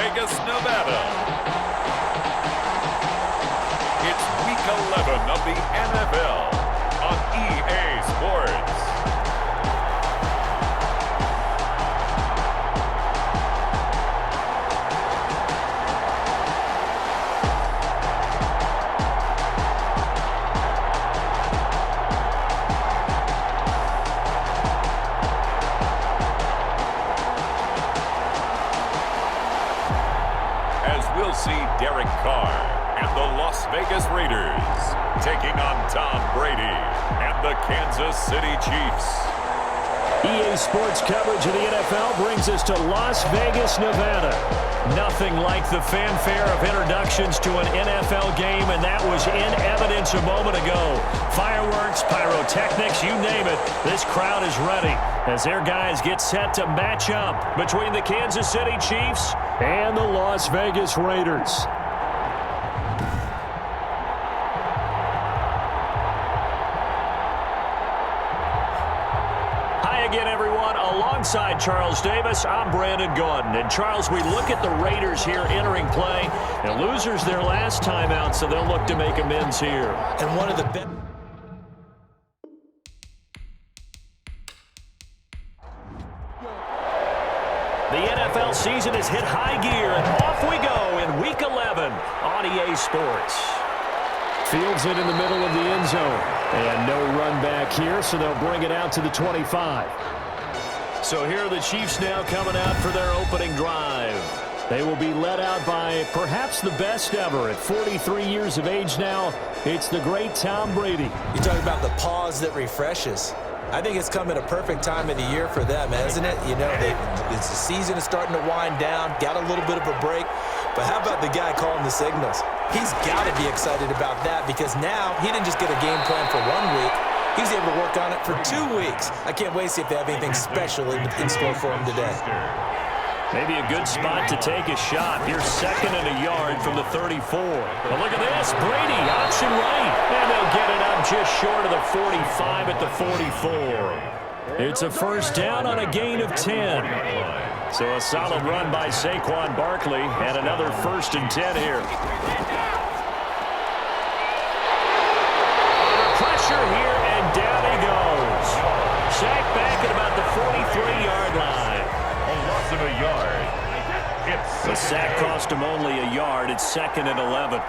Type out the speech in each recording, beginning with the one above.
Vegas, Nevada. It's Week 11 of the NFL on EA Sports. See Derek Carr and the Las Vegas Raiders taking on Tom Brady and the Kansas City Chiefs. EA Sports coverage of the NFL brings us to Las Vegas, Nevada. Nothing like the fanfare of introductions to an NFL game, and that was in evidence a moment ago. Fireworks, pyrotechnics, you name it, this crowd is ready as their guys get set to match up between the Kansas City Chiefs and the Las Vegas Raiders. Again, everyone, alongside Charles Davis, I'm Brandon Gaudin. And Charles, we look at the Raiders here entering play, and losers their last time out, so they'll look to make amends here. And one of the best. The NFL season has hit high gear, and off we go in Week 11 on EA Sports. Fields it in the middle of the end zone. And no run back here, so they'll bring it out to the 25. So here are the Chiefs now coming out for their opening drive. They will be led out by perhaps the best ever. At 43 years of age now, it's the great Tom Brady. You talk about the pause that refreshes. I think it's come at a perfect time of the year for them, isn't it? You know, the season is starting to wind down, got a little bit of a break. But how about the guy calling the signals? He's got to be excited about that because now he didn't just get a game plan for 1 week. He's able to work on it for 2 weeks. I can't wait to see if they have anything special in store for him today. Maybe a good spot to take a shot. Here's 2nd and a yard from the 34. But look at this. Brady, option right. And they'll get it up just short of the 45 at the 44. It's a first down on a gain of 10. So a solid run by Saquon Barkley and another 1st and 10 here. Under pressure here, and down he goes. Sacked back at about the 43-yard line. A loss of a yard. The sack cost him only a yard. It's 2nd and 11.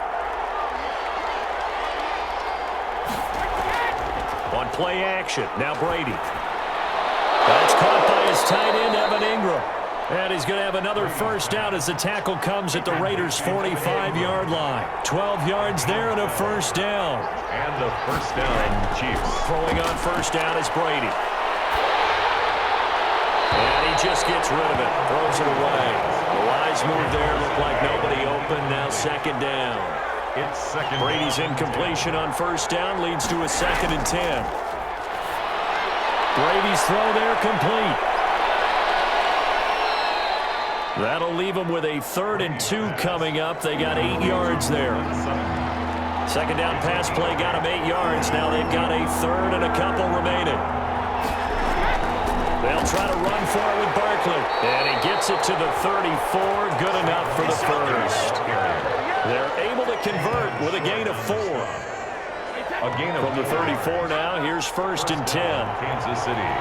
On play action, now Brady. That's caught by his tight end, Evan Ingram. And he's going to have another first down as the tackle comes at the Raiders' 45-yard line. 12 yards there and a first down. And the first down, Chiefs. Throwing on first down is Brady. And he just gets rid of it, throws it away. The wise move there, looked like nobody open, now 2nd down. It's 2nd. Brady's incompletion on first down leads to a 2nd and 10. Brady's throw there complete. That'll leave them with a 3rd and 2 coming up. They got 8 yards there. 2nd down pass play got them 8 yards. Now they've got a 3rd and a couple remaining. They'll try to run for it with Barkley. And he gets it to the 34. Good enough for the first. They're able to convert with a gain of 4. From the 34 now, here's 1st and 10. Kansas City.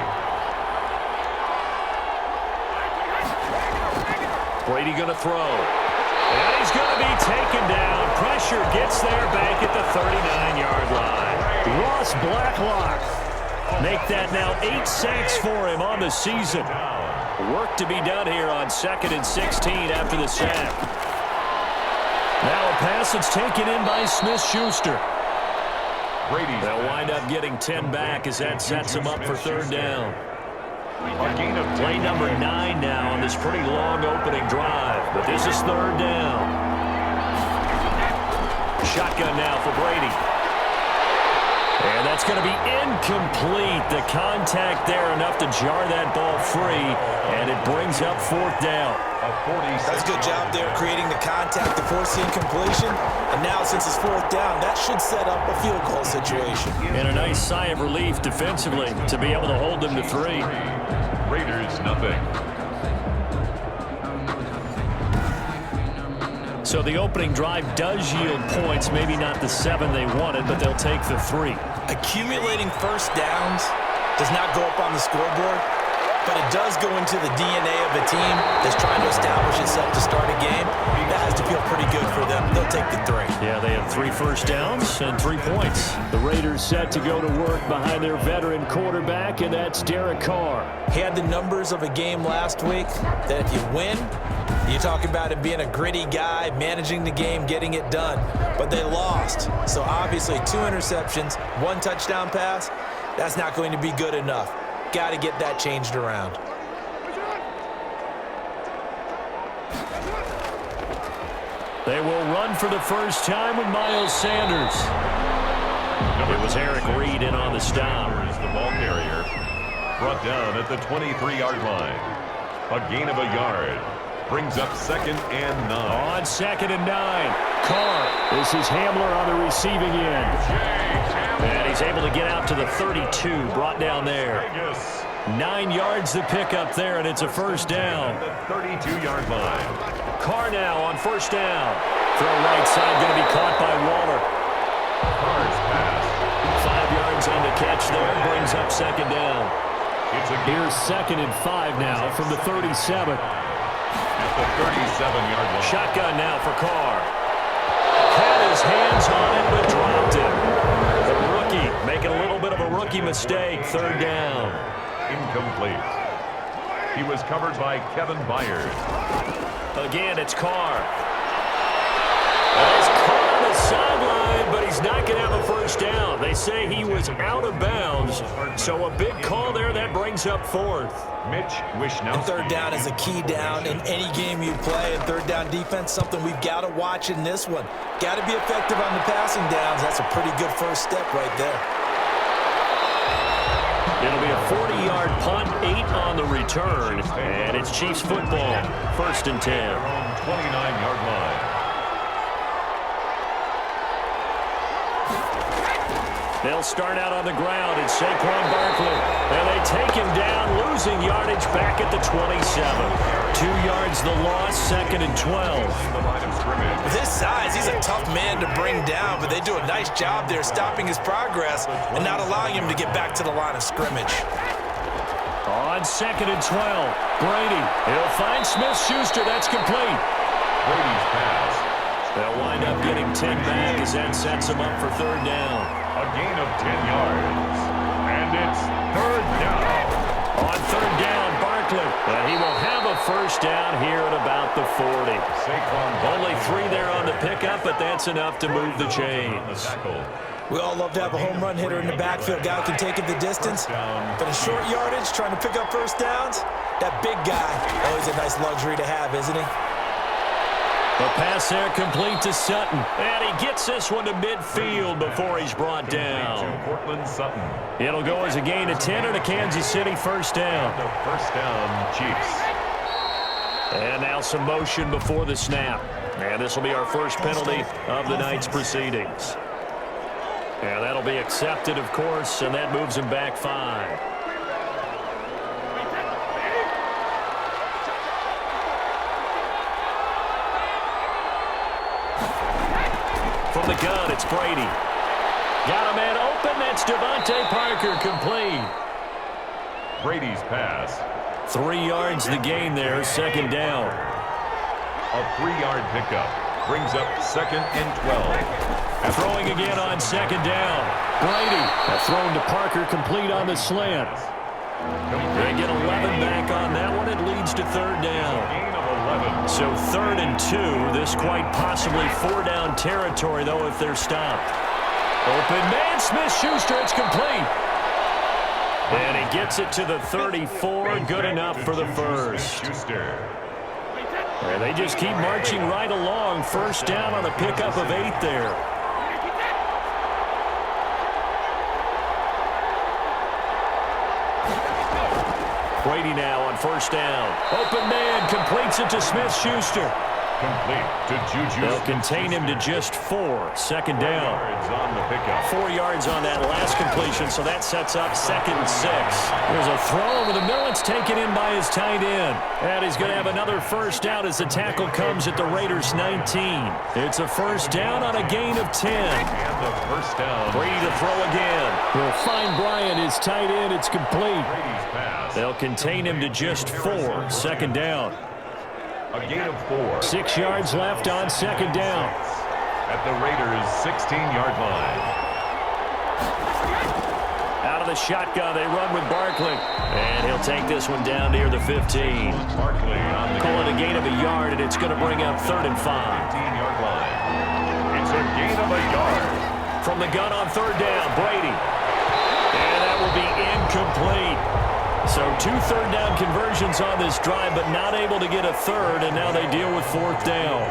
Brady going to throw. And he's going to be taken down. Pressure gets there back at the 39-yard line. Ross Blacklock. Make that now 8 sacks for him on the season. Work to be done here on 2nd and 16 after the sack. Now a pass that's taken in by Smith-Schuster. They'll wind up getting 10 back as that sets them up for 3rd down. Play number 9 now on this pretty long opening drive, but this is 3rd down. Shotgun now for Brady. And that's going to be incomplete. The contact there enough to jar that ball free, and it brings up 4th down. That's a good job there creating the contact to force the incompletion. And now since it's 4th down, that should set up a field goal situation. And a nice sigh of relief defensively to be able to hold them to 3. Raiders, nothing. So the opening drive does yield points, maybe not the 7 they wanted, but they'll take the 3. Accumulating first downs does not go up on the scoreboard, but it does go into the DNA of a team that's trying to establish itself to start a game. That has to feel pretty good for them. They'll take the 3. Yeah, they have 3 first downs and 3 points. The Raiders set to go to work behind their veteran quarterback, and that's Derek Carr. He had the numbers of a game last week that if you win, you talk about him being a gritty guy, managing the game, getting it done. But they lost. So obviously 2 interceptions, 1 touchdown pass, that's not going to be good enough. Got to get that changed around. They will run for the first time with Miles Sanders. It was Eric Reed in on the stop. Is the ball carrier brought down at the 23-yard line. A gain of a yard brings up 2nd and 9. On 2nd and 9, Carr. This is Hamler on the receiving end. And he's able to get out to the 32, brought down there. 9 yards to pick up there, and it's a first down. The 32-yard line. Carr now on first down. Throw right side, going to be caught by Waller. Carr's pass. 5 yards on the catch there, brings up 2nd down. Here's 2nd and 5 now from the 37. At the 37-yard line. Shotgun now for Carr. Had his hands on it, but dropped it. The rookie making a little bit of a rookie mistake. 3rd down. Incomplete. He was covered by Kevin Byard. Again, it's Carr. He's caught on the sideline, but he's not going to have a first down. They say he was out of bounds, so a big call there that brings up 4th. Mitch Wishnowsky. And 3rd down is a key down in any game you play. And 3rd down defense, something we've got to watch in this one. Got to be effective on the passing downs. That's a pretty good first step right there. It'll be a 40-yard punt, 8 on the return, and it's Chiefs football, 1st and 10. 29-yard line. They'll start out on the ground. It's Saquon Barkley. And they take him down, losing yardage back at the 27. 2 yards the loss, 2nd and 12. With his size, he's a tough man to bring down, but they do a nice job there stopping his progress and not allowing him to get back to the line of scrimmage. On 2nd and 12, Brady. He'll find Smith-Schuster. That's complete. Brady's pass. They'll wind up getting 10 back as that sets him up for 3rd down. A gain of 10 yards. And it's 3rd down. On 3rd down, Barkley. And he will have a first down here at about the 40. Only 3 there on the pickup, but that's enough to move the chains. We all love to have a home run hitter in the backfield. Guy who can take it the distance. But in short yardage, trying to pick up first downs, that big guy, always a nice luxury to have, isn't he? The pass there complete to Sutton. And he gets this one to midfield before he's brought down. Cortland Sutton. It'll go as a gain of 10 and a Kansas City first down. The first down, Chiefs. And now some motion before the snap. And this will be our first penalty of the night's proceedings. And that'll be accepted, of course, and that moves him back 5. From the gun, it's Brady. Got a man open. That's Devontae Parker, complete. Brady's pass. 3 yards the gain there, 2nd down. A 3-yard pickup brings up 2nd and 12. Throwing again on 2nd down. Brady thrown to Parker, complete on the slant. They get 11 back on that one. It leads to 3rd down. Gain of 11. So 3rd and 2. This quite possibly 4-down territory, though, if they're stopped. Open man, Smith-Schuster. It's complete. And he gets it to the 34. Good enough for the first. Schuster. And they just keep marching right along. First down on a pickup of 8 there. Brady now on first down. Open man completes it to Smith-Schuster. Complete to Juju. They'll contain him to just 4. Second down. 4 yards on the pickup. 4 yards on that last completion, so that sets up 2nd and 6. There's a throw over the middle. It's taken in by his tight end. And he's going to have another first down as the tackle comes at the Raiders' 19. It's a first down on a gain of 10. And the first down. Brady to throw again. He'll find Bryant, his tight end. It's complete. Brady's pass. They'll contain him to just 4. Second down. A gain of 4. 6 yards left on second down. At the Raiders' 16-yard line. Out of the shotgun, they run with Barkley. And he'll take this one down near the 15. Barkley on the Call it a gain of a yard, and it's going to bring up 3rd and 5. 15-yard line. It's a gain of a yard. From the gun on 3rd down, Brady. And that will be incomplete. So 2 third-down conversions on this drive, but not able to get a third, and now they deal with 4th down.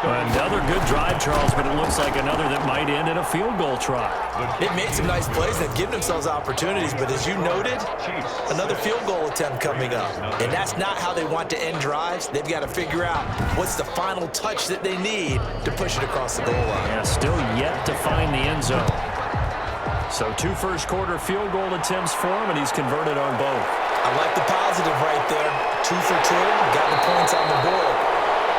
Another good drive, Charles, but it looks like another that might end in a field goal try. They've made some nice plays. They've given themselves opportunities, but as you noted, another field goal attempt coming up. And that's not how they want to end drives. They've got to figure out what's the final touch that they need to push it across the goal line. Yeah, still yet to find the end zone. So 2 first-quarter field goal attempts for him, and he's converted on both. I like the positive right there. 2 for 2, got the points on the board.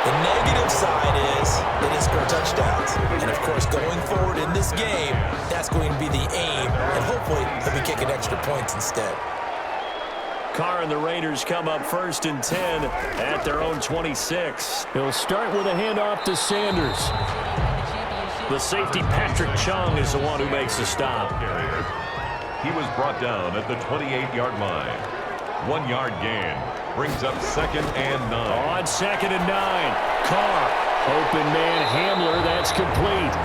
The negative side is they didn't score touchdowns. And, of course, going forward in this game, that's going to be the aim, and hopefully they'll be kicking extra points instead. Carr and the Raiders come up 1st and 10 at their own 26. He'll start with a handoff to Sanders. The safety, Patrick Chung, is the one who makes the stop. He was brought down at the 28-yard line. 1 yard gain. Brings up 2nd and 9. On 2nd and 9. Carr. Open man Hamler. That's complete.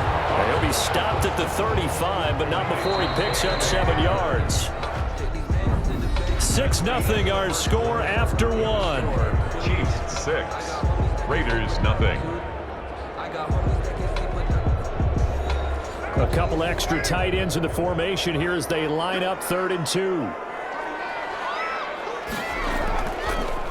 He'll be stopped at the 35, but not before he picks up 7 yards. 6-0 our score after 1. Chiefs 6. Raiders nothing. A couple extra tight ends in the formation here as they line up 3rd and 2.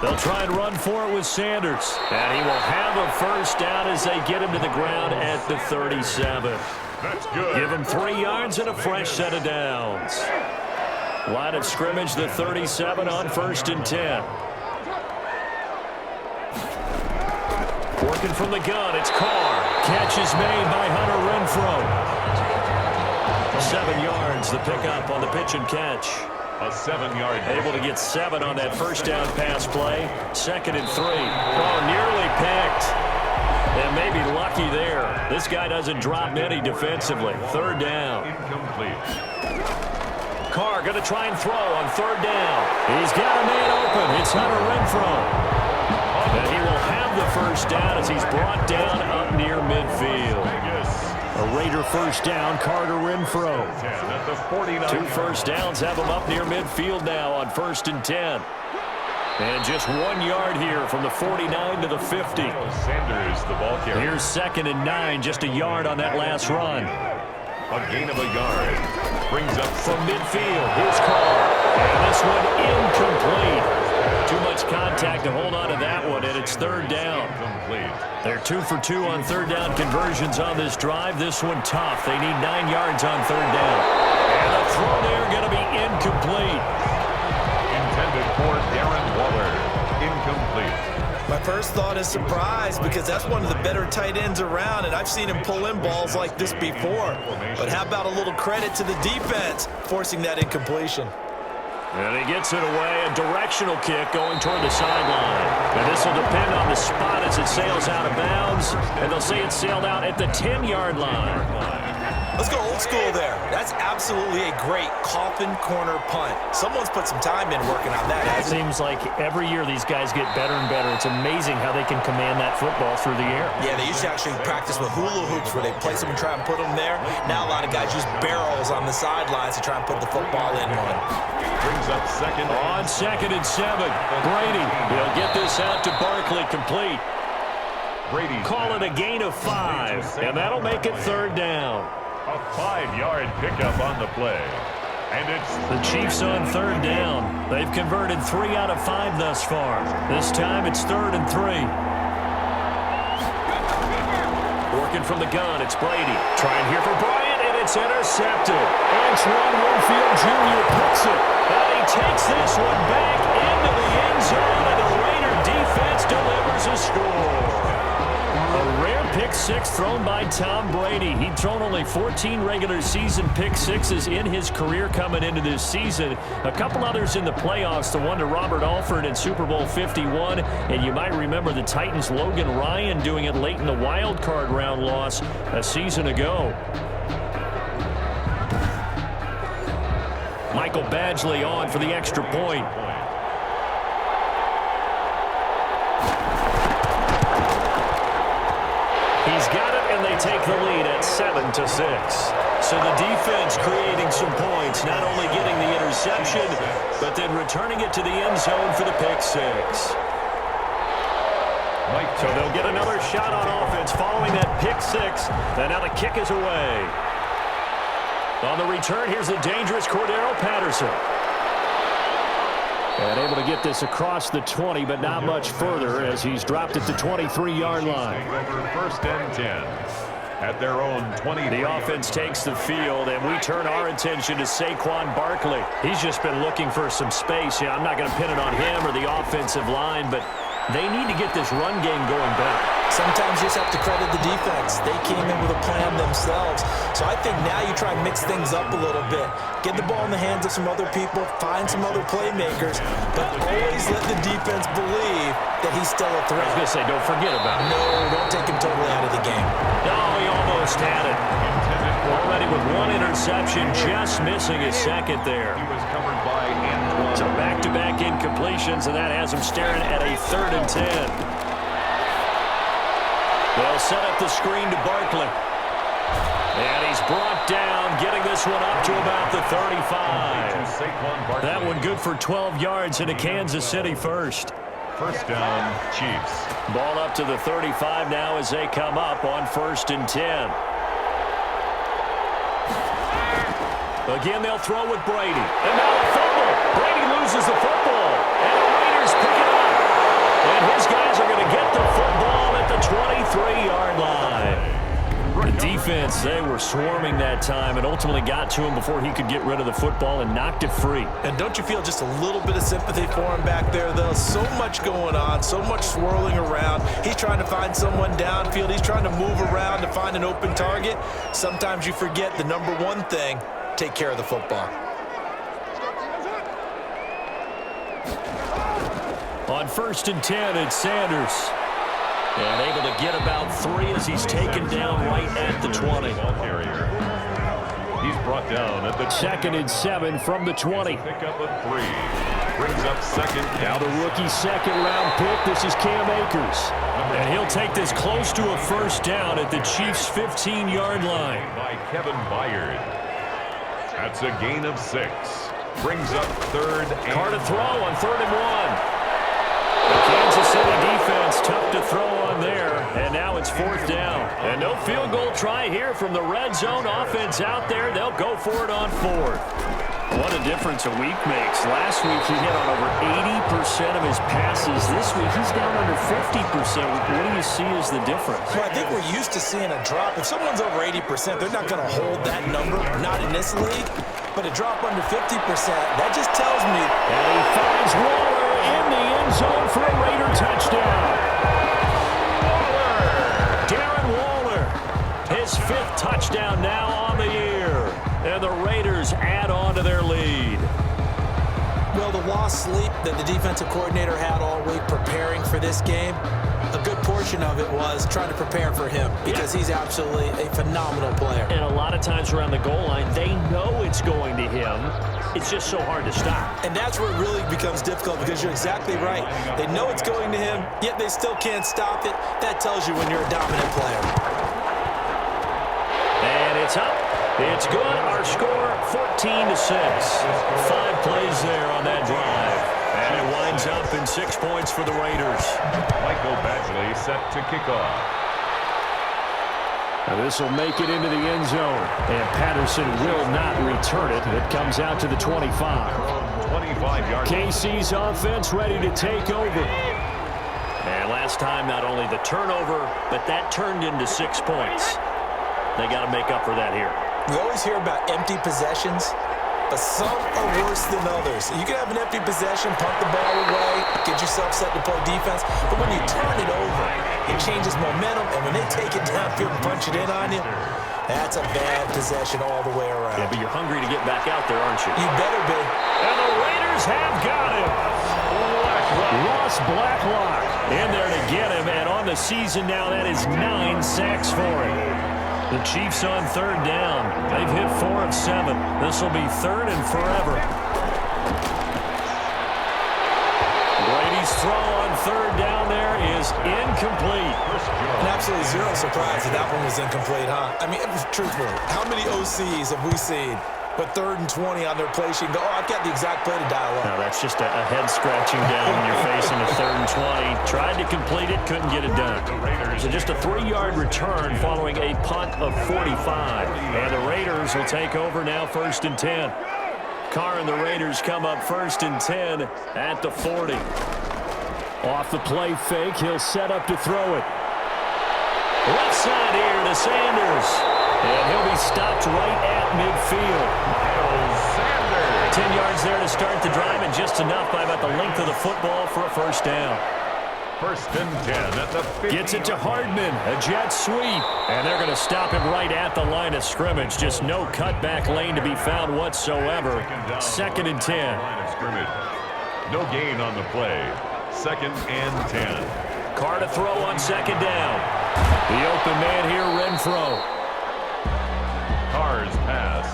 They'll try and run for it with Sanders. And he will have a first down as they get him to the ground at the 37. That's good. Give him 3 yards and a fresh set of downs. Line of scrimmage, the 37 on 1st and 10. Working from the gun, it's Carr. Catch is made by Hunter Renfrow. 7 yards, the pickup on the pitch and catch. A 7-yard. Able to get 7 on that first down pass play. 2nd and 3. Oh, nearly picked. And maybe lucky there. This guy doesn't drop many defensively. 3rd down. Incomplete. Carr going to try and throw on 3rd down. He's got a man open. It's Hunter Renfrow. And he will have the first down as he's brought down up near midfield. A Raider first down, Carter Renfrow. 2 first downs have him up near midfield now on 1st and 10. And just 1 yard here from the 49 to the 50. Sanders, the ball carrier. Here's 2nd and 9, just a yard on that last run. A gain of a yard. Brings up from midfield. Here's Carr. And this one incomplete. Too much contact to hold on to that one, and it's 3rd down. They're 2 for 2 on 3rd down conversions on this drive. This one tough. They need 9 yards on 3rd down. And the throw there going to be incomplete. Intended for Darren Waller. Incomplete. My first thought is surprise because that's one of the better tight ends around, and I've seen him pull in balls like this before. But how about a little credit to the defense forcing that incompletion? And he gets it away, a directional kick going toward the sideline. And this will depend on the spot as it sails out of bounds. And they'll say it sailed out at the 10-yard line. Let's go old school there. That's absolutely a great coffin corner punt. Someone's put some time in working on that. It seems like every year these guys get better and better. It's amazing how they can command that football through the air. Yeah, they used to actually practice with hula hoops where they place them and try and put them there. Now a lot of guys use barrels on the sidelines to try and put the football in one. Brings up 2nd. On 2nd and 7. Brady will get this out to Barkley, complete. Brady. Call it a gain of 5, and that'll make it 3rd down. A 5-yard pickup on the play. And it's the Chiefs on 3rd down. They've converted 3 out of 5 thus far. This time it's 3rd and 3. working from the gun. It's Brady. Trying here for Bryant, and it's intercepted. Antoine Winfield Jr. puts it. And he takes this one back into the end zone, and the Raider defense delivers a score. A rare pick six thrown by Tom Brady. He'd thrown only 14 regular season pick sixes in his career coming into this season. A couple others in the playoffs, the one to Robert Alford in Super Bowl 51. And you might remember the Titans' Logan Ryan doing it late in the wild card round loss a season ago. Michael Badgley on for the extra point. He's got it, and they take the lead at 7-6. So the defense creating some points, not only getting the interception, but then returning it to the end zone for the pick six. So they'll get another shot on offense following that pick six. And now the kick is away. On the return, here's the dangerous Cordero Patterson. And able to get this across the 20, but not much further as he's dropped at the 23-yard line. First and 10 at their own 20. The offense takes the field, and we turn our attention to Saquon Barkley. He's just been looking for some space. Yeah, I'm not going to pin it on him or the offensive line, but they need to get this run game going better. Sometimes you just have to credit the defense. They came in with a plan themselves. So I think now you try and mix things up a little bit. Get the ball in the hands of some other people, find some other playmakers, but always let the defense believe that he's still a threat. I was going to say, don't forget about it. No, don't take him totally out of the game. No, he almost had it. Already with one interception, just missing his second there. He was covered by Antoine. So back-to-back incompletions, and that has him staring at a 3rd and 10. They'll set up the screen to Barkley. And he's brought down, getting this one up to about the 35. That one good for 12 yards into Kansas City first. First down, Chiefs. Ball up to the 35 now as they come up on 1st and 10. Again, they'll throw with Brady. And now a fumble. Brady loses the football. And the Raiders pick it up. And his guys are going to get the football at the 23-yard line. The defense, they were swarming that time and ultimately got to him before he could get rid of the football and knocked it free. And don't you feel just a little bit of sympathy for him back there, though? So much going on, so much swirling around. He's trying to find someone downfield. He's trying to move around to find an open target. Sometimes you forget the number one thing, take care of the football. On 1st and 10, it's Sanders. And able to get about 3 as he's taken down right at the 20. He's brought down at the 2nd and 7 from the 20. Pick up a 3. Brings up 2nd. Now the rookie 2nd-round pick. This is Cam Akers. And he'll take this close to a 1st down at the Chiefs' 15-yard line. By Kevin Byard. That's a gain of 6. Brings up 3rd and Carr to throw on 3rd and 1. The Kansas City defense tough to throw on there, and now it's 4th down. And no field goal try here from the red zone offense out there. They'll go for it on 4th. What a difference a week makes. Last week he hit on over 80% of his passes. This week he's down under 50%. What do you see as the difference? Well, I think we're used to seeing a drop. If someone's over 80%, they're not going to hold that number, not in this league. But a drop under 50%, that just tells me. And he finds Waller in the end zone for a Raider touchdown. Darren Waller, his 5th touchdown now on the year. And the Raiders add on to their lead. Well, the lost sleep that the defensive coordinator had all week preparing for this game, a good portion of it was trying to prepare for him because he's absolutely a phenomenal player. And a lot of times around the goal line, they know it's going to him. It's just so hard to stop. And that's where it really becomes difficult because you're exactly right. They know it's going to him, yet they still can't stop it. That tells you when you're a dominant player. And it's up. It's good. Our score, 14-6. 5 plays there on that drive. And it winds up in 6 points for the Raiders. Michael Badgley set to kick off. Now this will make it into the end zone. And Patterson will not return it. It comes out to the 25. 25 yards. KC's offense ready to take over. And last last time, not only the turnover, but that turned into 6 points. They got to make up for that here. We always hear about empty possessions, but some are worse than others. You can have an empty possession, punt the ball away, get yourself set to play defense, but when you turn it over, it changes momentum, and when they take it downfield and punch it in on you, that's a bad possession all the way around. Yeah, but you're hungry to get back out there, aren't you? You better be. And the Raiders have got him. Ross Blacklock in there to get him, and on the season now, that is 9 sacks for him. The Chiefs on third down. They've hit 4 of 7. This will be third and forever. Brady's throw on third down there is incomplete. And absolutely zero surprise that one was incomplete, huh? I mean, truthfully, how many OCs have we seen with 3rd and 20 on their play sheet and go, oh, I've got the exact play to dial up? No, that's just a head scratching down when you're facing a 3rd and 20. Tried to complete it, couldn't get it done. So just a 3-yard return following a punt of 45. And the Raiders will take over now 1st and 10. Carr and the Raiders come up 1st and 10 at the 40. Off the play fake, he'll set up to throw it. Left side here to Sanders. And he'll be stopped right at midfield. 10 yards there to start the drive, and just enough by about the length of the football for a first down. 1st and 10 at the 50. Gets it to Hardman, a jet sweep, and they're going to stop him right at the line of scrimmage. Just no cutback lane to be found whatsoever. 2nd and 10. Line of scrimmage. No gain on the play. 2nd and 10. Carr to throw on 2nd down. The open man here, Renfro. Carr's pass.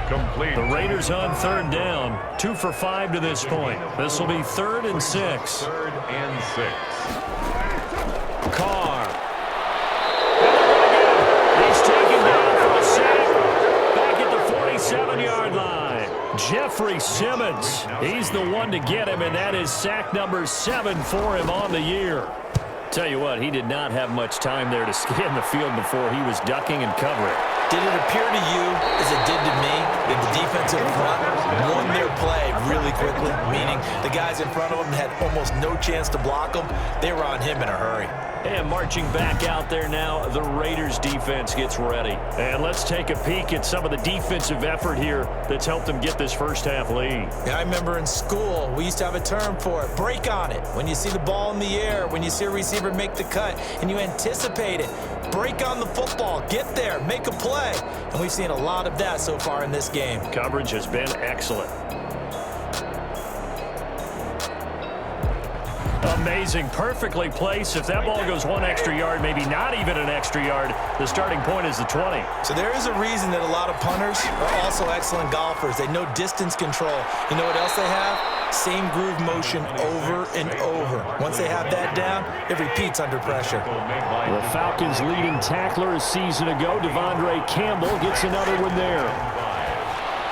Complete. The Raiders on 3rd down. 2 for 5 to this point. This will be 3rd and 6. 3rd and 6. Carr. He's taken down for a sack. Back at the 47-yard line. Jeffrey Simmons. He's the one to get him, and that is sack number 7 for him on the year. Tell you what, he did not have much time there to scan the field before he was ducking and covering. Did it appear to you, as it did to me, that the defensive front won their play really quickly? Meaning the guys in front of them had almost no chance to block them. They were on him in a hurry. And marching back out there now, the Raiders defense gets ready. And let's take a peek at some of the defensive effort here that's helped them get this first half lead. Yeah, I remember in school, we used to have a term for it, break on it. When you see the ball in the air, when you see a receiver make the cut, and you anticipate it, break on the football, get there, make a play. And we've seen a lot of that so far in this game. Coverage has been excellent. Amazing, perfectly placed. If that ball goes 1 extra yard, maybe not even an extra yard, the starting point is the 20. So there is a reason that a lot of punters are also excellent golfers. They know distance control. You know what else they have? Same groove motion over and over. Once they have that down, it repeats under pressure. The Falcons' leading tackler a season ago, Devondre Campbell, gets another one there.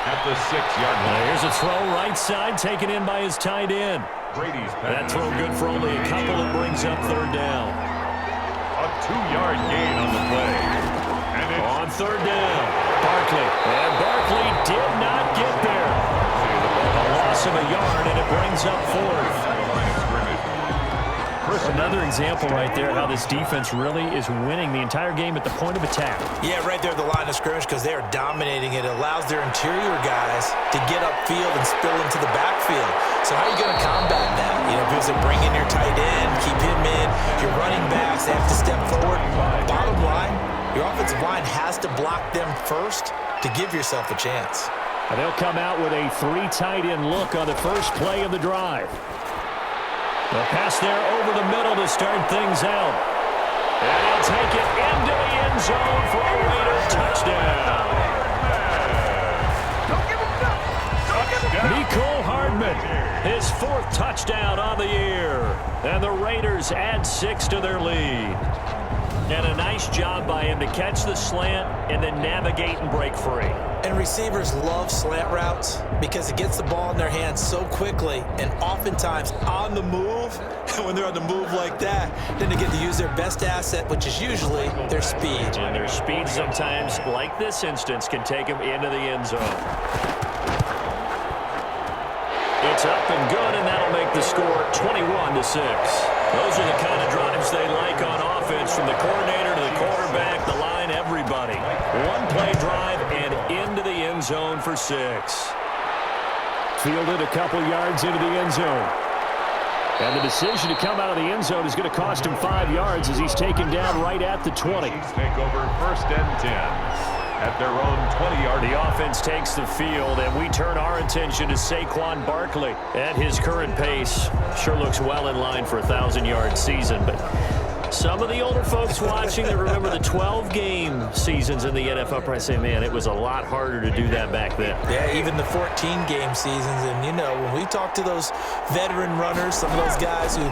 At the 6-yard line. Here's a throw right side, taken in by his tight end. Brady's That pass. throw good for only a couple. It brings up 3rd down. A 2-yard gain on the play. And it's On 3rd down, Barkley. And Barkley did not get there. A loss of a yard, and it brings up 4th. Another example right there how this defense really is winning the entire game at the point of attack. Yeah, right there at the line of scrimmage because they are dominating it. It allows their interior guys to get upfield and spill into the backfield. So how are you going to combat that? You know, people say bring in your tight end, keep him in. Your running backs, they have to step forward. Bottom line, your offensive line has to block them first to give yourself a chance. And they'll come out with a 3 tight end look on the first play of the drive. The pass there over the middle to start things out. And he'll take it into the end zone for a Raider touchdown. Mecole Hardman, his 4th touchdown on the year. And the Raiders add 6 to their lead. And a nice job by him to catch the slant and then navigate and break free. And receivers love slant routes because it gets the ball in their hands so quickly and oftentimes on the move. And when they're on the move like that, then they get to use their best asset, which is usually their speed. And their speed sometimes, like this instance, can take them into the end zone. It's up and good, and that'll make the score 21-6. Those are the kind of drives they like on offense, from the coordinator to the quarterback, the line, everybody. One-play drive and into the end zone for 6. Fielded a couple yards into the end zone. And the decision to come out of the end zone is going to cost him 5 yards as he's taken down right at the 20. Take over 1st and 10. At their own 20-yard. The offense takes the field, and we turn our attention to Saquon Barkley. At his current pace, sure looks well in line for a 1,000-yard season, but some of the older folks watching that remember the 12-game seasons in the NFL probably say, man, it was a lot harder to do that back then. Yeah, even the 14-game seasons. And, you know, when we talk to those veteran runners, some of those guys who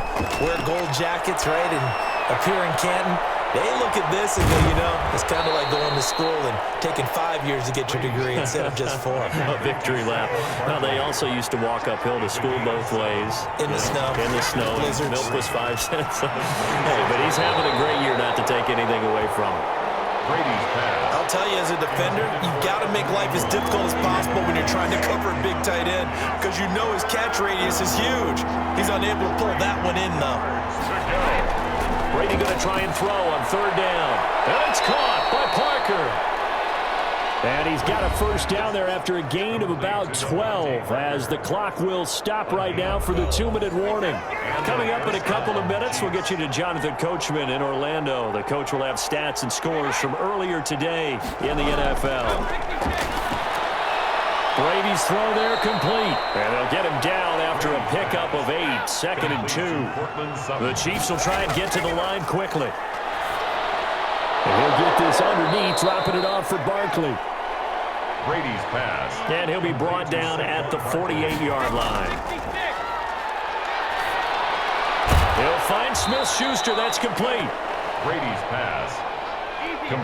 wear gold jackets, right, and appear in Canton, they look at this and go, you know, it's kind of like going to school and taking 5 years to get your degree instead of just 4. A victory lap. Now, they also used to walk uphill to school both ways. In the snow. In the snow. Blizzards. Milk was 5 cents. Hey, but he's having a great year not to take anything away from him. Brady's pass. I'll tell you, as a defender, you've got to make life as difficult as possible when you're trying to cover a big tight end, because you know his catch radius is huge. He's unable to pull that one in, though. Brady going to try and throw on 3rd down. And it's caught by Parker. And he's got a first down there after a gain of about 12, as the clock will stop right now for the 2-minute warning. Coming up in a couple of minutes, we'll get you to Jonathan Coachman in Orlando. The coach will have stats and scores from earlier today in the NFL. Brady's throw there complete. And they'll get him down after a pickup of 8, 2nd and 2. The Chiefs will try and get to the line quickly. And he'll get this underneath, dropping it off for Barkley. Brady's pass. And he'll be brought down at the 48-yard line. He'll find Smith-Schuster. That's complete. Brady's pass.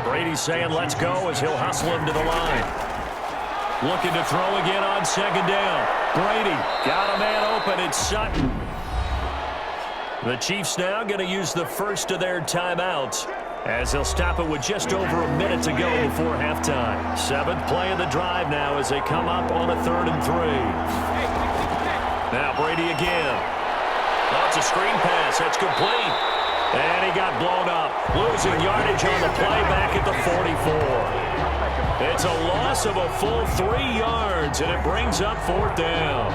Brady's saying let's go as he'll hustle him to the line. Looking to throw again on 2nd down. Brady got a man open. It's Sutton. The Chiefs now going to use the first of their timeouts, as they'll stop it with just over a minute to go before halftime. 7th play of the drive now as they come up on a 3rd and 3. Now Brady again. That's a screen pass. That's complete. And he got blown up. Losing yardage on the play back at the 44. It's a loss of a full 3 yards, and it brings up 4th down.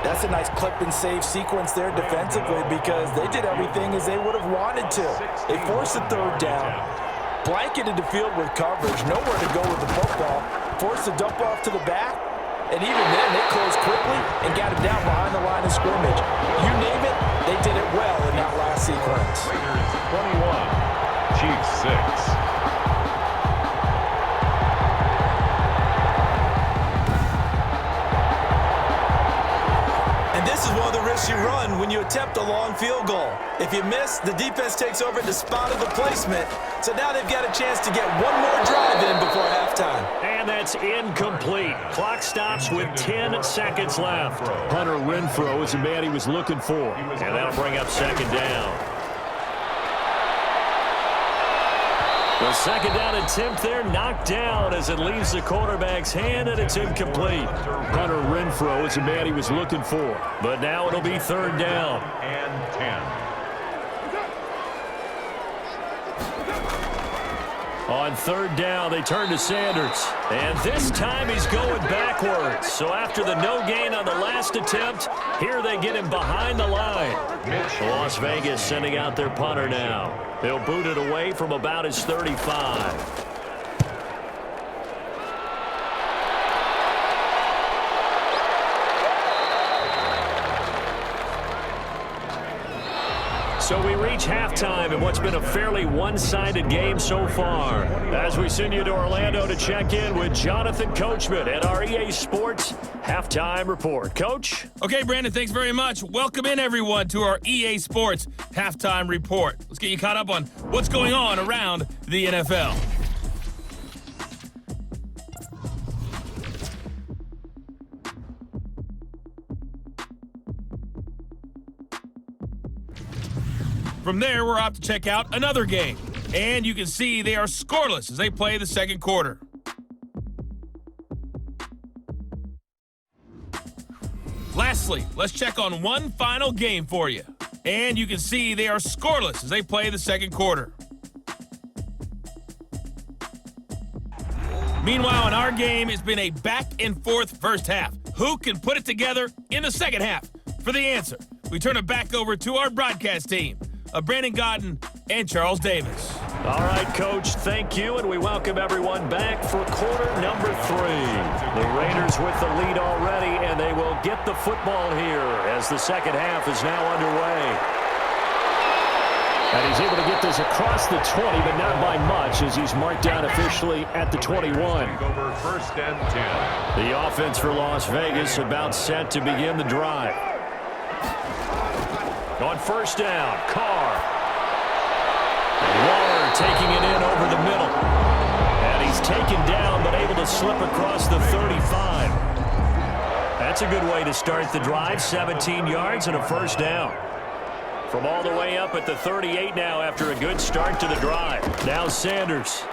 That's a nice clip and save sequence there defensively, because they did everything as they would have wanted to. They forced a 3rd down, blanketed the field with coverage, nowhere to go with the football, forced a dump off to the back, and even then they closed quickly and got him down behind the line of scrimmage. You name it, they did it well in that last sequence. Raiders 21, Chiefs 6. This is one of the risks you run when you attempt a long field goal. If you miss, the defense takes over the spot of the placement. So now they've got a chance to get one more drive in before halftime. And that's incomplete. Clock stops with 10 seconds left. Hunter Renfrow is the man he was looking for. And that'll bring up 2nd down. The 2nd down attempt there knocked down as it leaves the quarterback's hand, and it's incomplete. Hunter Renfrow is the man he was looking for. But now it'll be 3rd down. And 10. On 3rd down, they turn to Sanders. And this time he's going backwards. So after the no gain on the last attempt, here they get him behind the line. Las Vegas sending out their punter now. They'll boot it away from about his 35. So we reach halftime in what's been a fairly one-sided game so far. As we send you to Orlando to check in with Jonathan Coachman at our EA Sports Halftime Report. Coach? Okay, Brandon, thanks very much. Welcome in, everyone, to our EA Sports Halftime Report. Let's get you caught up on what's going on around the NFL. From there, we're off to check out another game. And you can see they are scoreless as they play the second quarter. Lastly, let's check on one final game for you. And you can see they are scoreless as they play the second quarter. Meanwhile, in our game, it's been a back-and-forth first half. Who can put it together in the second half? For the answer, we turn it back over to our broadcast team of Brandon Godden and Charles Davis. All right, Coach, thank you, and we welcome everyone back for quarter number 3. The Raiders with the lead already, and they will get the football here as the second half is now underway. And he's able to get this across the 20, but not by much as he's marked down officially at the 21. Over first and 10. The offense for Las Vegas about set to begin the drive. On first down, Carr. Waller taking it in over the middle. And he's taken down but able to slip across the 35. That's a good way to start the drive. 17 yards and a first down. From all the way up at the 38 now after a good start to the drive. Now Sanders.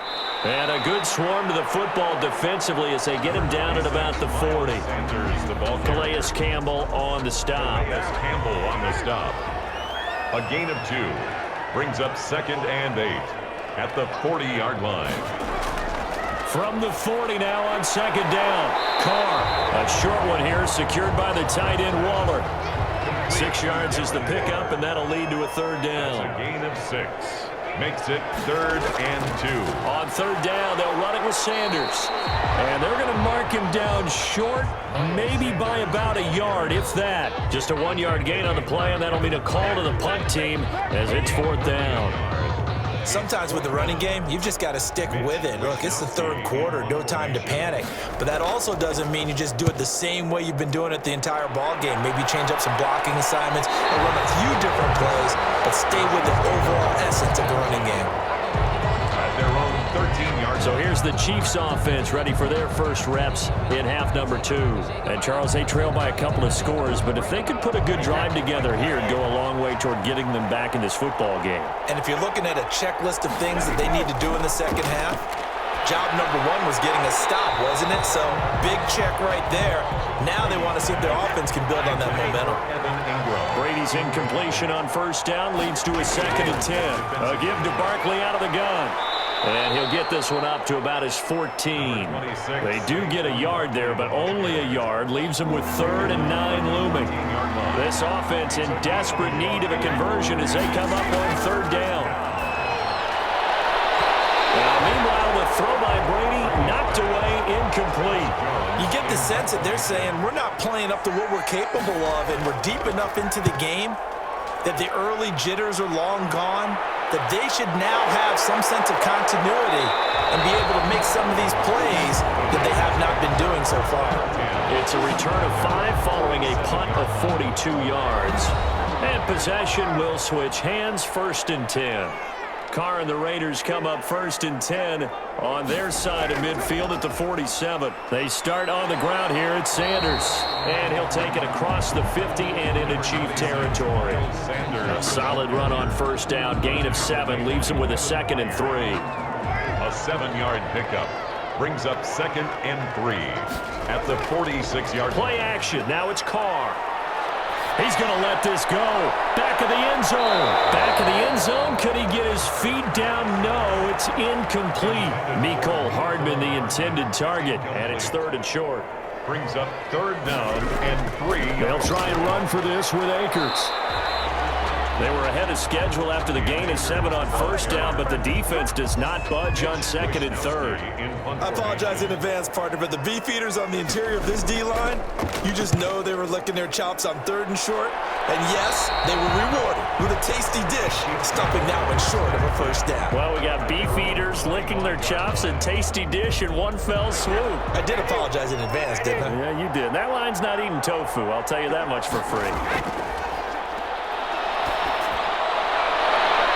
And a good swarm to the football defensively as they get him down at about the 40. Sanders, the ball. Calais Campbell on the stop. Calais Campbell on the stop. A gain of 2. Brings up second and 8 at the 40-yard line. From the 40 now on second down. Carr, a short one here, secured by the tight end Waller. 6 yards is the pickup, and that'll lead to a third down. That's a gain of 6. Makes it third and 2. On third down, they'll run it with Sanders. And they're going to mark him down short, maybe by about a yard, if that. Just a 1-yard gain on the play, and that'll mean a call to the punt team as it's fourth down. Sometimes with the running game, you've just got to stick with it. Look, it's the third quarter, no time to panic. But that also doesn't mean you just do it the same way you've been doing it the entire ball game. Maybe change up some blocking assignments or run a few different plays, but stay with the overall essence of the running game. At their own 13-yard. So here's the Chiefs offense ready for their first reps in half number 2. And Charles, they trail by a couple of scores, but if they could put a good drive together here, it'd go a long way toward getting them back in this football game. And if you're looking at a checklist of things that they need to do in the second half, job number 1 was getting a stop, wasn't it? So big check right there. Now they want to see if their offense can build on that momentum. Brady's incompletion on first down leads to a second and 10. A give to Barkley out of the gun. And he'll get this one up to about his 14. They do get a yard there, but only a yard. Leaves them with third and 9 looming. This offense in desperate need of a conversion as they come up on third down. Now, meanwhile, the throw by Brady knocked away, incomplete. You get the sense that they're saying we're not playing up to what we're capable of, and we're deep enough into the game that the early jitters are long gone, that they should now have some sense of continuity and be able to make some of these plays that they have not been doing so far. It's a return of 5 following a punt of 42 yards. And possession will switch hands, first and 10. Carr and the Raiders come up first and 10 on their side of midfield at the 47. They start on the ground here at Sanders. And he'll take it across the 50 and into Chief territory. A solid run on first down, gain of 7, leaves him with a second and 3. A 7-yard pickup brings up second and 3 at the 46-yard. Play action, now it's Carr. He's going to let this go. Back of the end zone. Back of the end zone. Could he get his feet down? No, it's incomplete. Mecole Hardman, the intended target, and it's third and short. Brings up third down and 3. They'll try and run for this with Akers. They were ahead of schedule after the gain of 7 on first down, but the defense does not budge on second and third. I apologize in advance, partner, but the beefeaters on the interior of this D-line, you just know they were licking their chops on third and short. And yes, they were rewarded with a tasty dish, stuffing that one short of a first down. Well, we got beefeaters licking their chops and tasty dish in one fell swoop. I did apologize in advance, didn't I? Yeah, you did. That line's not eating tofu, I'll tell you that much for free.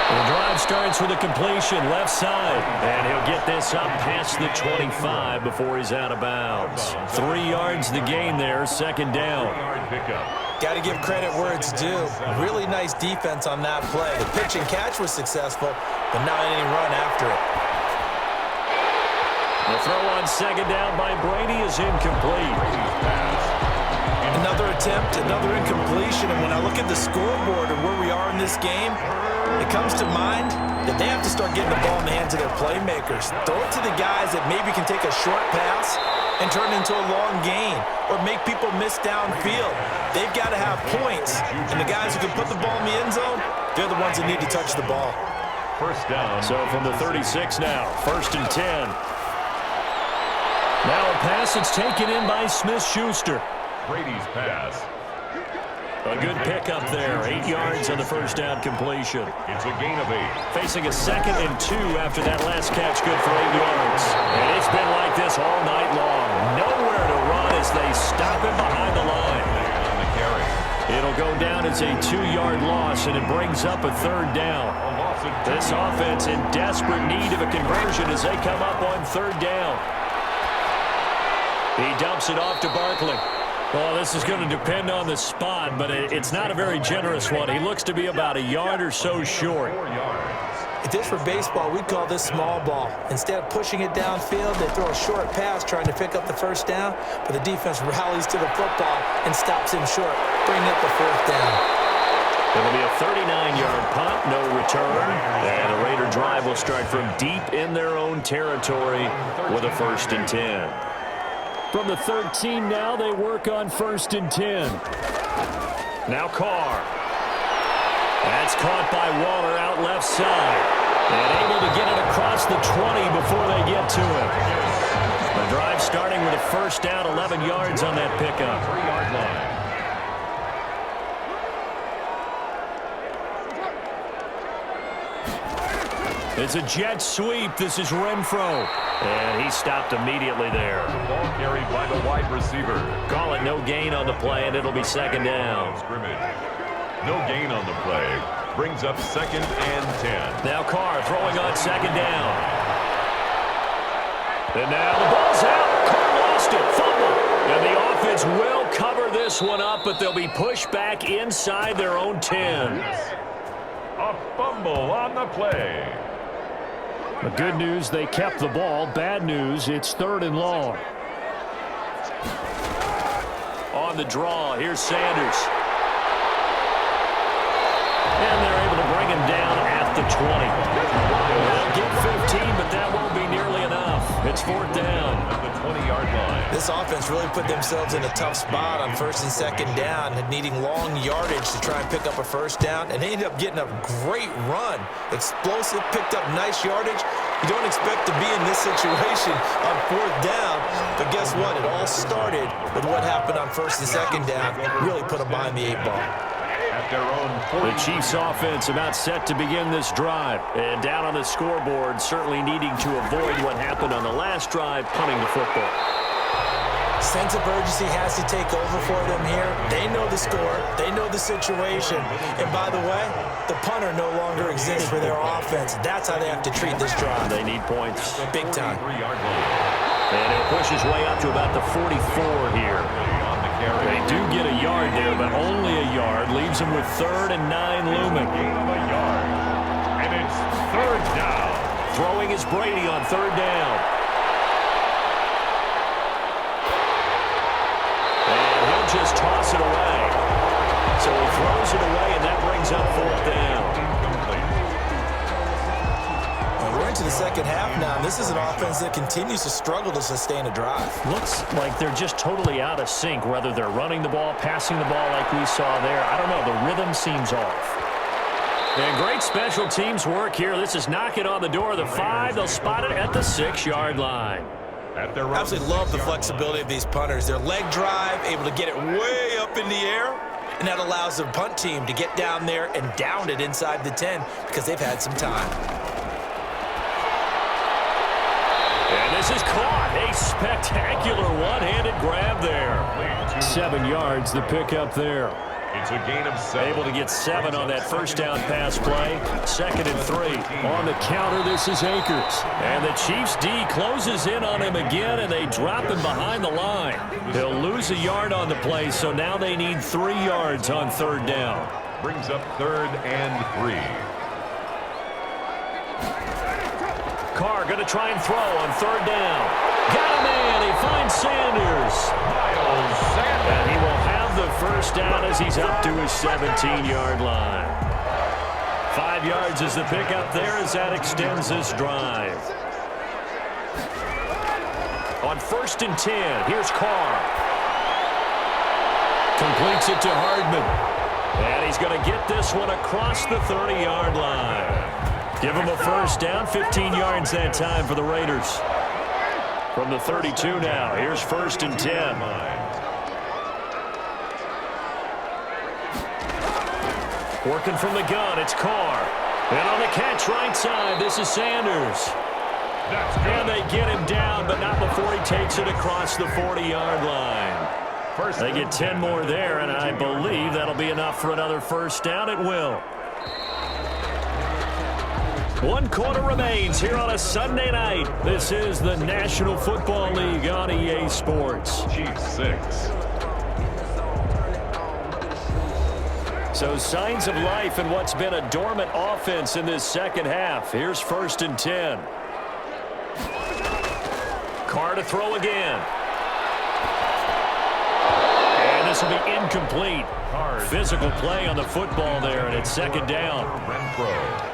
The drive starts with a completion left side, and he'll get this up past the 25 before he's out of bounds. 3 yards the gain there, second down. Got to give credit where it's due. Really nice defense on that play. The pitch and catch was successful, but not any run after it. The throw on second down by Brady is incomplete. Another attempt, another incompletion, and when I look at the scoreboard and where we are in this game, it comes to mind that they have to start getting the ball in the hands of their playmakers. Throw it to the guys that maybe can take a short pass and turn it into a long gain or make people miss downfield. They've got to have points, and the guys who can put the ball in the end zone, they're the ones that need to touch the ball. First down. So from the 36 now, 1st and 10. Now a pass that's taken in by Smith-Schuster. Brady's pass. A good pickup there. 8 yards on the first down completion. It's a gain of 8. Facing a 2nd and 2 after that last catch, good for 8 yards. And it's been like this all night long. Nowhere to run as they stop him behind the line. On the carry. It'll go down as a 2-yard loss, and it brings up a 3rd down. This offense in desperate need of a conversion as they come up on 3rd down. He dumps it off to Barkley. Well, this is going to depend on the spot, but it's not a very generous one. He looks to be about a yard or so short. If this were baseball, we'd call this small ball. Instead of pushing it downfield, they throw a short pass trying to pick up the 1st down, but the defense rallies to the football and stops him short, bringing up the 4th down. It'll be a 39-yard punt, no return, and the Raider drive will start from deep in their own territory with a 1st and 10. From the 13 now, they work on 1st and 10. Now Carr. That's caught by Waller out left side. And able to get it across the 20 before they get to it. The drive starting with a 1st down, 11 yards on that pickup. 3-yard line. It's a jet sweep. This is Renfro. And he stopped immediately there. Ball carried by the wide receiver. Call it no gain on the play, and it'll be 2nd down. Scrimmage. No gain on the play. Brings up 2nd and 10. Now Carr throwing on 2nd down. And now the ball's out. Carr lost it. Fumble. And the offense will cover this one up, but they'll be pushed back inside their own 10. A fumble on the play. The good news, they kept the ball. Bad news, it's 3rd and long. On the draw, here's Sanders. And they're able to bring him down at the 20. They'll get 15, but that won't be nearly enough. It's 4th down. At the 20-yard line. This offense really put themselves in a tough spot on 1st and 2nd down, needing long yardage to try and pick up a 1st down, and they ended up getting a great run. Explosive, picked up nice yardage. You don't expect to be in this situation on 4th down, but guess what? It all started with what happened on 1st and 2nd down. Really put them behind the 8 ball. At their own 40. The Chiefs offense about set to begin this drive. And down on the scoreboard, certainly needing to avoid what happened on the last drive, punting the football. Sense of urgency has to take over for them here. They know the score. They know the situation. And by the way, the punter no longer exists for their offense. That's how they have to treat this drive. They need points. Big time. 3-yard line. And he'll push his way up to about the 44 here. On the carry. They do get a yard there, but only a yard. Leaves them with 3rd and 9 looming. Gain of a yard. And it's 3rd down. Throwing is Brady on 3rd down. And he'll just toss it away. So he throws it away, and that brings up 4th down. We're into the 2nd half now, and this is an offense that continues to struggle to sustain a drive. Looks like they're just totally out of sync, whether they're running the ball, passing the ball like we saw there. I don't know. The rhythm seems off. And great special teams work here. This is knocking on the door of the 5. They'll spot it at the 6-yard line. At their Absolutely love the flexibility of these punters. Their leg drive, able to get it way up in the air, and that allows the punt team to get down there and down it inside the 10 because they've had some time. And this is caught. A spectacular one-handed grab there. 7 yards, the pickup there. It's a gain of 7. Able to get 7 on that 1st down pass play. 2nd and 3. On the counter, this is Akers. And the Chiefs D closes in on him again, and they drop him behind the line. He'll lose a yard on the play, so now they need 3 yards on 3rd down. Brings up 3rd and 3. Carr going to try and throw on 3rd down. Got a man. He finds Sanders. Miles Sanders. And he will have the first down as he's up to his 17-yard line. 5 yards is the pickup there as that extends this drive. On 1st and 10, here's Carr. Completes it to Hardman. And he's going to get this one across the 30-yard line. Give him a first down, 15 yards that time for the Raiders. From the 32 now, here's 1st and 10. Working from the gun, it's Carr. And on the catch right side, this is Sanders. And they get him down, but not before he takes it across the 40-yard line. They get 10 more there, and I believe that'll be enough for another first down. It will. 1 quarter remains here on a Sunday night. This is the National Football League on EA Sports. Chiefs 6. So signs of life in what's been a dormant offense in this second half. Here's 1st and 10. Carr to throw again. And this will be incomplete. Physical play on the football there, and it's 2nd down.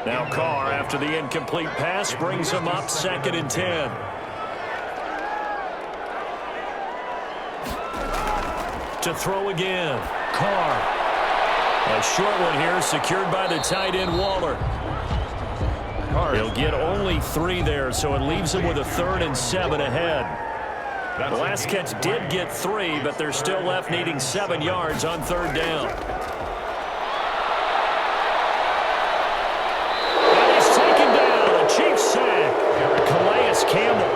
Now Carr, after the incomplete pass, brings him up 2nd and 10. To throw again. Carr. A short one here, secured by the tight end, Waller. He'll get only 3 there, so it leaves him with a 3rd and 7 ahead. The last catch did get 3, but they're still left needing 7 yards on 3rd down. And he's taken down. A Chiefs sack. Calais Campbell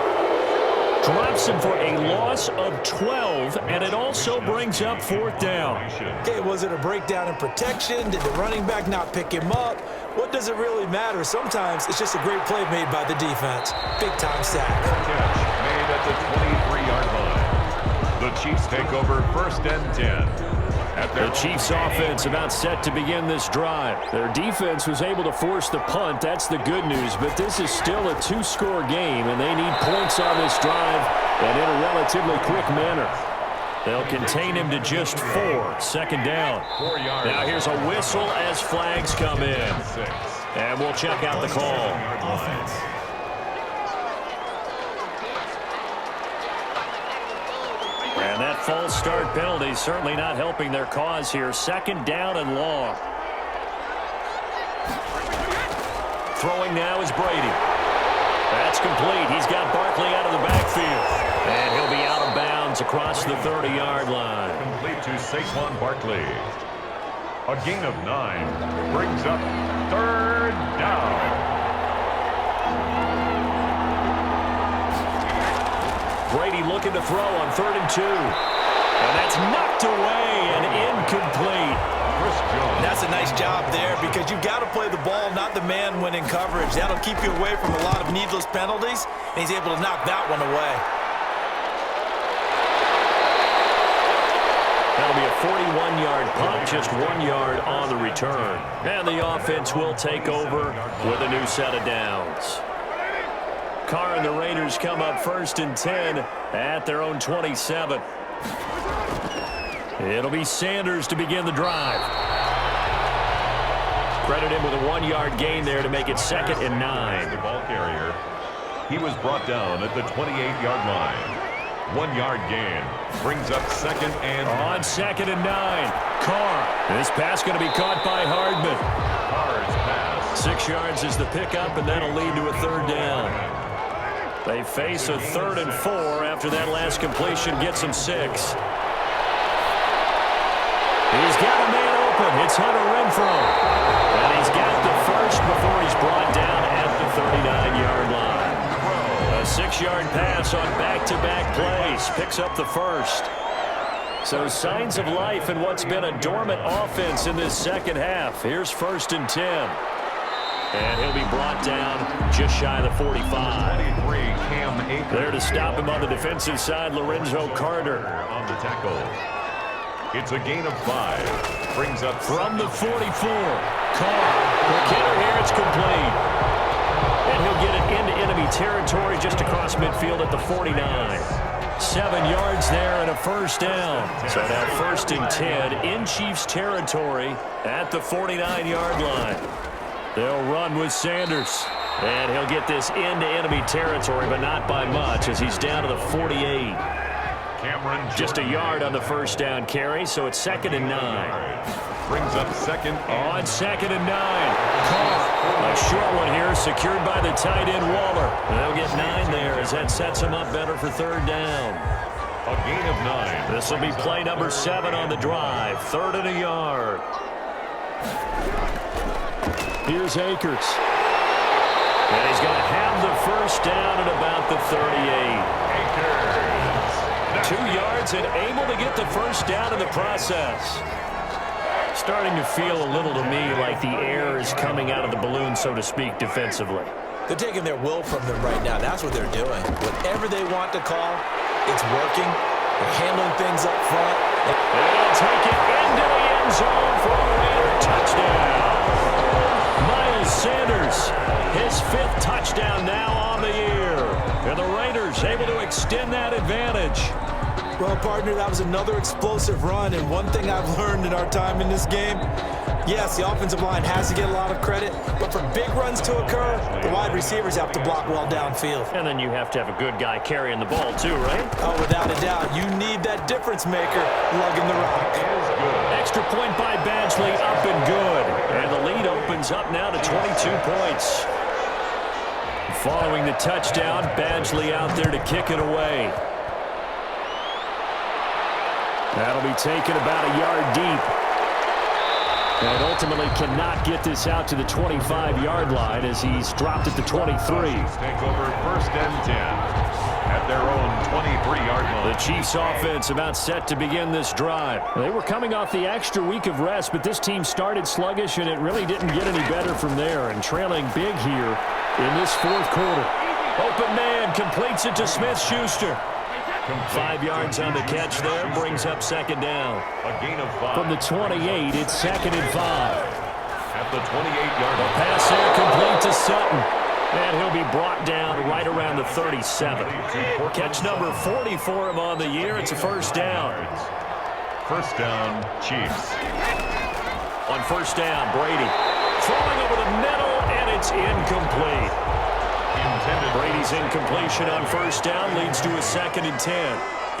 drops him for a loss of 12, and it also brings up 4th down. Okay, was it a breakdown in protection? Did the running back not pick him up? What does it really matter? Sometimes it's just a great play made by the defense. Big-time sack. Catch made at the 23-yard line. The Chiefs take over 1st and 10. The Chiefs offense about set to begin this drive. Their defense was able to force the punt. That's the good news, but this is still a 2-score game, and they need points on this drive and in a relatively quick manner. They'll contain him to just 4. 2nd down. Now here's a whistle as flags come in. And we'll check out the call. And that false start penalty certainly not helping their cause here. 2nd down and long. Throwing now is Brady. That's complete. He's got Barkley out of the backfield. And he'll be out of bounds across the 30-yard line. Complete to Saquon Barkley. A gain of 9 brings up 3rd down. Brady looking to throw on 3rd and 2. And that's knocked away and incomplete. That's a nice job there because you've got to play the ball, not the man when in coverage. That'll keep you away from a lot of needless penalties, and he's able to knock that one away. That'll be a 41-yard punt, just 1 yard on the return. And the offense will take over with a new set of downs. Carr and the Raiders come up 1st and 10 at their own 27. It'll be Sanders to begin the drive. Credit him with a 1-yard gain there to make it 2nd and 9. The ball carrier. He was brought down at the 28-yard line. 1-yard gain brings up 2nd and 9. On 2nd and 9. Carr. This pass going to be caught by Hardman. Carr's pass. 6 yards is the pickup, and that'll lead to a 3rd down. They face a 3rd and 4 after that last completion gets them 6. He's got a man open. It's Hunter Renfrow. And he's got the first before he's brought down at the 39-yard line. A 6-yard pass on back-to-back plays. Picks up the first. So signs of life in what's been a dormant offense in this second half. Here's 1st and 10. And he'll be brought down just shy of the 45. There to stop him on the defensive side, Lorenzo Carter. On the tackle. It's a gain of 5. Brings up from the 44. Carr. McKinnon here, it's complete. And he'll get it into enemy territory just across midfield at the 49. 7 yards there and a first down. So now 1st and 10 in Chiefs territory at the 49-yard line. They'll run with Sanders. And he'll get this into enemy territory, but not by much as he's down to the 48. Just a yard on the first down carry, so it's 2nd and 9. Brings up 2nd On 2nd and 9. Carr, a short one here, secured by the tight end Waller. They'll get 9 there as that sets them up better for 3rd down. A gain of 9. This will be play number 7 on the drive. 3rd and a yard. Here's Akers. And he's going to have the first down at about the 38. 2 yards and able to get the first down in the process. Starting to feel a little to me like the air is coming out of the balloon, so to speak, defensively. They're taking their will from them right now. That's what they're doing. Whatever they want to call, it's working. They're handling things up front. They'll take it into the end zone for a Raider touchdown. Miles Sanders, his 5th touchdown now on the year. And the Raiders able to extend that advantage. Well, partner, that was another explosive run, and one thing I've learned in our time in this game, yes, the offensive line has to get a lot of credit, but for big runs to occur, the wide receivers have to block well downfield. And then you have to have a good guy carrying the ball too, right? Oh, without a doubt. You need that difference maker lugging the rock. Extra point by Badgley, up and good. And the lead opens up now to 22 points. Following the touchdown, Badgley out there to kick it away. That'll be taken about a yard deep. And ultimately cannot get this out to the 25-yard line as he's dropped at the 23. Take over 1st and 10 at their own 23-yard line. The Chiefs offense about set to begin this drive. They were coming off the extra week of rest, but this team started sluggish, and it really didn't get any better from there. And trailing big here in this 4th quarter. Open man completes it to Smith-Schuster. 5 yards on the catch there, brings up 2nd down. A gain of 5. From the 28, it's 2nd and 5. At the 28-yard line. Pass there complete to Sutton. And he'll be brought down right around the 37. Catch number 40 for him on the year. It's a first down. First down, Chiefs. On first down, Brady throwing over the middle, and it's incomplete. Brady's incompletion on first down leads to a 2nd and 10.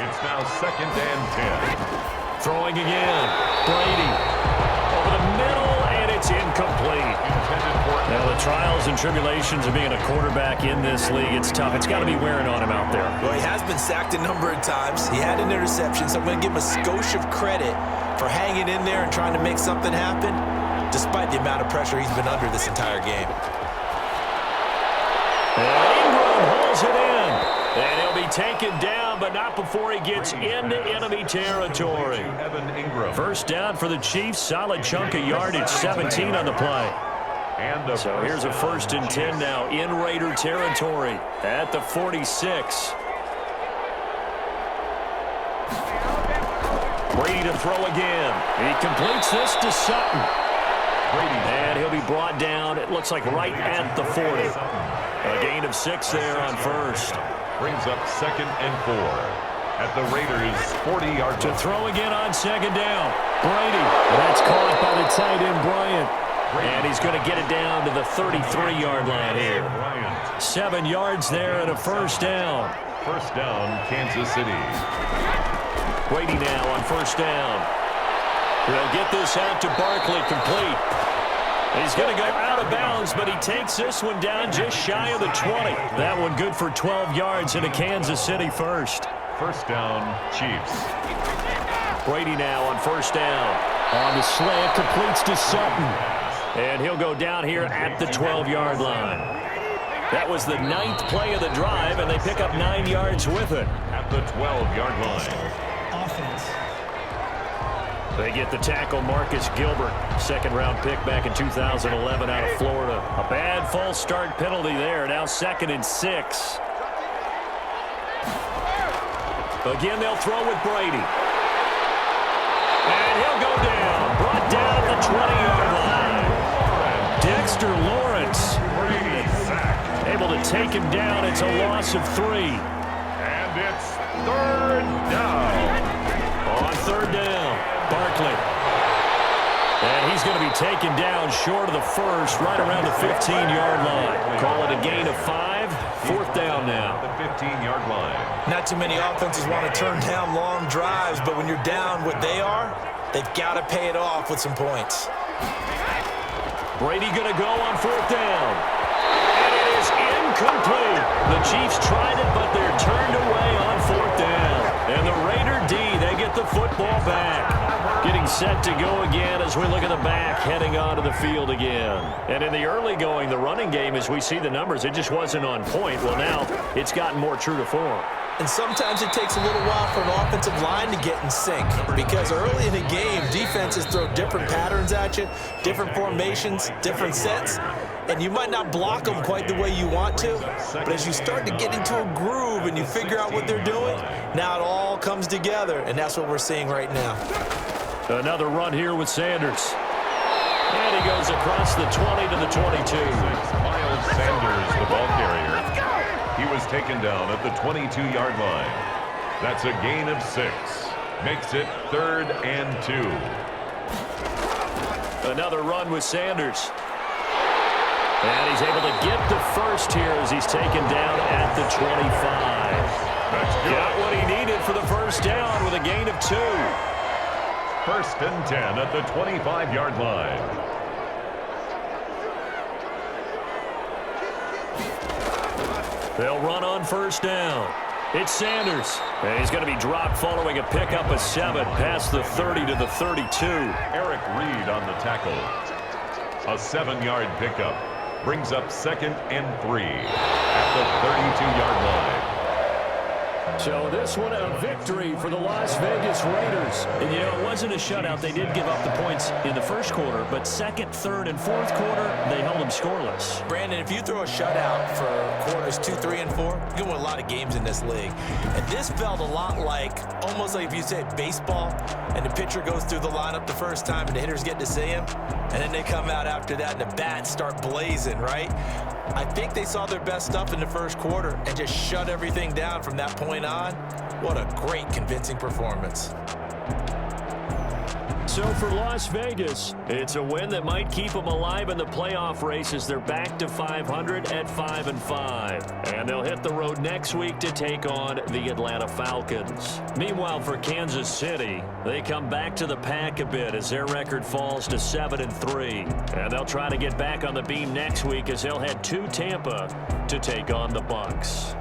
It's now 2nd and 10. Throwing again. Brady over the middle, and it's incomplete. Now, the trials and tribulations of being a quarterback in this league, it's tough. It's got to be wearing on him out there. Well, he has been sacked a number of times. He had an interception, so I'm going to give him a skosh of credit for hanging in there and trying to make something happen, despite the amount of pressure he's been under this entire game. And Ingram holds it in. And he'll be taken down, but not before he gets into enemy territory. First down for the Chiefs. Solid chunk of yardage, 17 on the play. So here's a 1st and 10 now in Raider territory at the 46. Brady to throw again. He completes this to Sutton. And he'll be brought down, it looks like right at the 40. A gain of 6 there on first. Brings up 2nd and 4 at the Raiders' 40-yard line. To throw again on 2nd down. Brady. That's caught by the tight end, Bryant. And he's going to get it down to the 33-yard line here. 7 yards there and a first down. First down, Kansas City. Brady now on first down. They'll get this out to Barkley, complete. He's going to go out of bounds, but he takes this one down just shy of the 20. That one good for 12 yards into Kansas City first. First down, Chiefs. Brady now on first down. On the slant, completes to Sutton. And he'll go down here at the 12-yard line. That was the 9th play of the drive, and they pick up 9 yards with it. At the 12-yard line. They get the tackle, Marcus Gilbert, 2nd-round pick back in 2011 out of Florida. A bad false start penalty there. Now 2nd and 6. Again, they'll throw with Brady. And he'll go down. Brought down at the 20-yard line. Dexter Lawrence able to take him down. It's a loss of 3. And it's third down. On third down, Barkley. And he's going to be taken down short of the first, right around the 15-yard line. Call it a gain of 5. Fourth down now. The 15-yard line. Not too many offenses want to turn down long drives, but when you're down what they are, they've got to pay it off with some points. Brady going to go on fourth down. And it is incomplete. The Chiefs tried it, but they're turned away on fourth down. And the Raider D, they get the football back. Getting set to go again as we look at the back, heading onto the field again. And in the early going, the running game, as we see the numbers, it just wasn't on point. Well, now it's gotten more true to form. And sometimes it takes a little while for an offensive line to get in sync because early in the game, defenses throw different patterns at you, different formations, different sets, and you might not block them quite the way you want to, but as you start to get into a groove and you figure out what they're doing, now it all comes together, and that's what we're seeing right now. Another run here with Sanders. And he goes across the 20 to the 22. Miles Sanders, the ball carrier. He was taken down at the 22-yard line. That's a gain of 6. Makes it 3rd and 2. Another run with Sanders. And he's able to get the first here as he's taken down at the 25. Got what he needed for the first down with a gain of 2. 1st and 10 at the 25-yard line. They'll run on first down. It's Sanders. And he's going to be dropped following a pickup of 7 past the 30 to the 32. Eric Reed on the tackle. A 7-yard pickup brings up 2nd and 3 at the 32-yard line. So this one a victory for the Las Vegas Raiders. And, you know, it wasn't a shutout. They did give up the points in the first quarter, but second, third, and fourth quarter, they held them scoreless. Brandon, if you throw a shutout for quarters 2, 3, and 4, you're going to win a lot of games in this league. And this felt a lot like, almost like if you said baseball, and the pitcher goes through the lineup the first time, and the hitters get to see him, and then they come out after that, and the bats start blazing, right? I think they saw their best stuff in the first quarter and just shut everything down from that point on. What a great, convincing performance. So for Las Vegas, it's a win that might keep them alive in the playoff race as they're back to 500 at 5-5. And they'll hit the road next week to take on the Atlanta Falcons. Meanwhile, for Kansas City, they come back to the pack a bit as their record falls to 7-3. And they'll try to get back on the beam next week as they'll head to Tampa to take on the Bucs.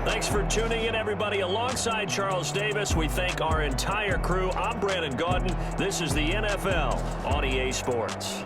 Thanks for tuning in, everybody. Alongside Charles Davis, we thank our entire crew. I'm Brandon Gaudin. This is the NFL on EA Sports.